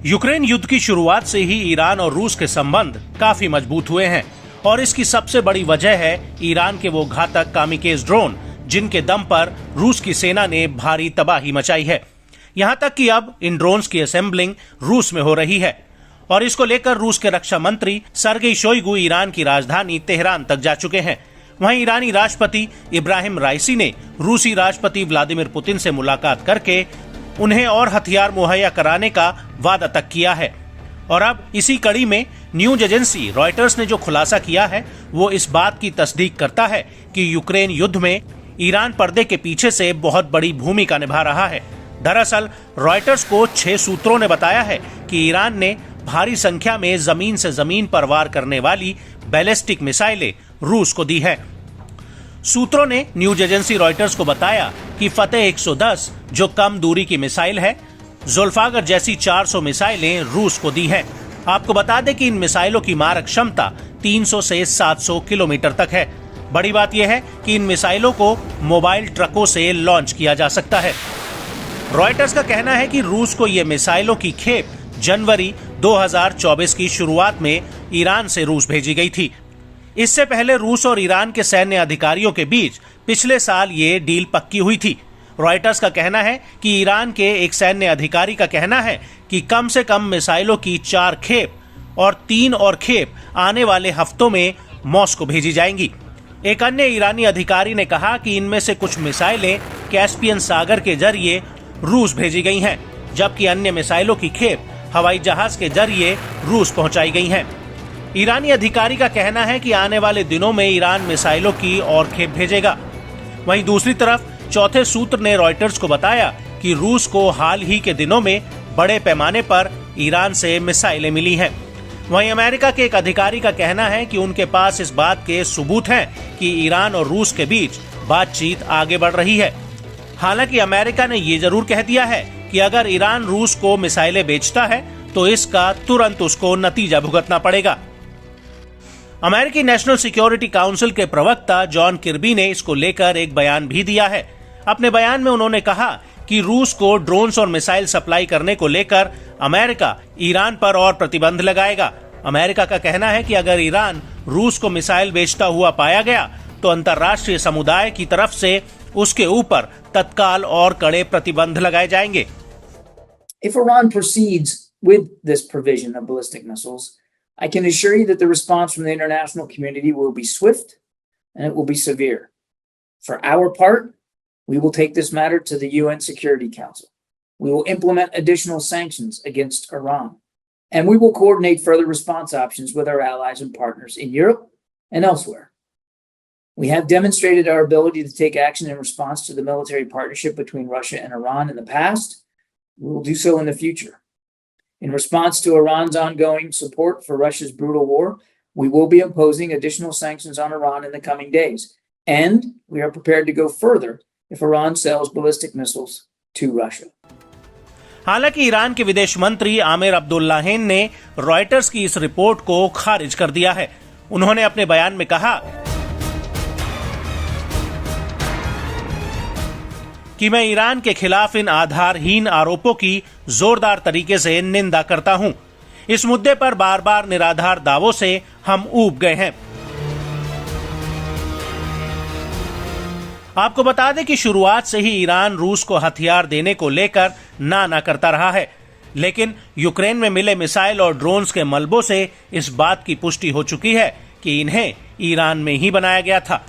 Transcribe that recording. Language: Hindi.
यूक्रेन युद्ध की शुरुआत से ही ईरान और रूस के संबंध काफी मजबूत हुए हैं और इसकी सबसे बड़ी वजह है ईरान के वो घातक कामिकेज ड्रोन जिनके दम पर रूस की सेना ने भारी तबाही मचाई है। यहाँ तक कि अब इन ड्रोन्स की असेंबलिंग रूस में हो रही है और इसको लेकर रूस के रक्षा मंत्री सर्गेई शोइगु ईरान की राजधानी तेहरान तक जा चुके हैं। वहीं ईरानी राष्ट्रपति इब्राहिम राइसी ने रूसी राष्ट्रपति व्लादिमीर पुतिन से मुलाकात करके उन्हें और हथियार मुहैया कराने का वादा तक किया है। और अब इसी कड़ी में न्यूज एजेंसी रॉयटर्स ने जो खुलासा किया है वो इस बात की तस्दीक करता है कि यूक्रेन युद्ध में ईरान पर्दे के पीछे से बहुत बड़ी भूमिका निभा रहा है। दरअसल रॉयटर्स को 6 सूत्रों ने बताया है कि ईरान ने भारी संख्या में जमीन से जमीन पर वार करने वाली बैलिस्टिक मिसाइलें रूस को दी है। सूत्रों ने न्यूज एजेंसी रॉयटर्स को बताया कि फतेह 110 जो कम दूरी की मिसाइल है, जुल्फागर जैसी 400 मिसाइलें रूस को दी हैं। आपको बता दें कि इन मिसाइलों की मारक क्षमता 300 से 700 किलोमीटर तक है। बड़ी बात यह है कि इन मिसाइलों को मोबाइल ट्रकों से लॉन्च किया जा सकता है। रॉयटर्स का कहना है कि रूस को ये मिसाइलों की खेप जनवरी 2024 की शुरुआत में ईरान से रूस भेजी गई थी। इससे पहले रूस और ईरान के सैन्य अधिकारियों के बीच पिछले साल ये डील पक्की हुई थी। रॉयटर्स का कहना है कि ईरान के एक सैन्य अधिकारी का कहना है कि कम से कम मिसाइलों की 4 खेप और 3 और खेप आने वाले हफ्तों में मॉस्को भेजी जाएंगी। एक अन्य ईरानी अधिकारी ने कहा कि इनमें से कुछ मिसाइलें कैस्पियन सागर के जरिए रूस भेजी गई हैं, जबकि अन्य मिसाइलों की खेप हवाई जहाज के जरिए रूस पहुंचाई गई हैं। ईरानी अधिकारी का कहना है कि आने वाले दिनों में ईरान मिसाइलों की और खेप भेजेगा। वहीं दूसरी तरफ चौथे सूत्र ने रॉयटर्स को बताया कि रूस को हाल ही के दिनों में बड़े पैमाने पर ईरान से मिसाइलें मिली हैं। वहीं अमेरिका के एक अधिकारी का कहना है कि उनके पास इस बात के सबूत हैं कि ईरान और रूस के बीच बातचीत आगे बढ़ रही है। हालांकि अमेरिका ने ये जरूर कह दिया है कि अगर ईरान रूस को मिसाइलें बेचता है तो इसका तुरंत उसको नतीजा भुगतना पड़ेगा। अमेरिकी नेशनल सिक्योरिटी काउंसिल के प्रवक्ता जॉन किर्बी ने इसको लेकर एक बयान भी दिया है। अपने बयान में उन्होंने कहा कि रूस को ड्रोन्स और मिसाइल सप्लाई करने को लेकर अमेरिका ईरान पर और प्रतिबंध लगाएगा। अमेरिका का कहना है कि अगर ईरान रूस को मिसाइल बेचता हुआ पाया गया तो अंतर्राष्ट्रीय समुदाय की तरफ से उसके ऊपर तत्काल और कड़े प्रतिबंध लगाए जाएंगे। If Iran proceeds with this provision of ballistic missiles, I can assure you that the response from the international community will be swift and it will be severe. For our part, we will take this matter to the UN Security Council. We will implement additional sanctions against Iran, and we will coordinate further response options with our allies and partners in Europe and elsewhere. We have demonstrated our ability to take action in response to the military partnership between Russia and Iran in the past. We will do so in the future. In response to Iran's ongoing support for Russia's brutal war, we will be imposing additional sanctions on Iran in the coming days. And we are prepared to go further if Iran sells ballistic missiles to Russia. हालांकि ईरान के विदेश मंत्री आमिर अब्दुल्लाहिन ने रॉयटर्स की इस रिपोर्ट को खारिज कर दिया है। उन्होंने अपने बयान में कहा कि मैं ईरान के खिलाफ इन आधारहीन आरोपों की जोरदार तरीके से निंदा करता हूं। इस मुद्दे पर बार बार निराधार दावों से हम ऊब गए हैं। आपको बता दें कि शुरुआत से ही ईरान रूस को हथियार देने को लेकर ना करता रहा है, लेकिन यूक्रेन में मिले मिसाइल और ड्रोन्स के मलबों से इस बात की पुष्टि हो चुकी है कि इन्हें ईरान में ही बनाया गया था।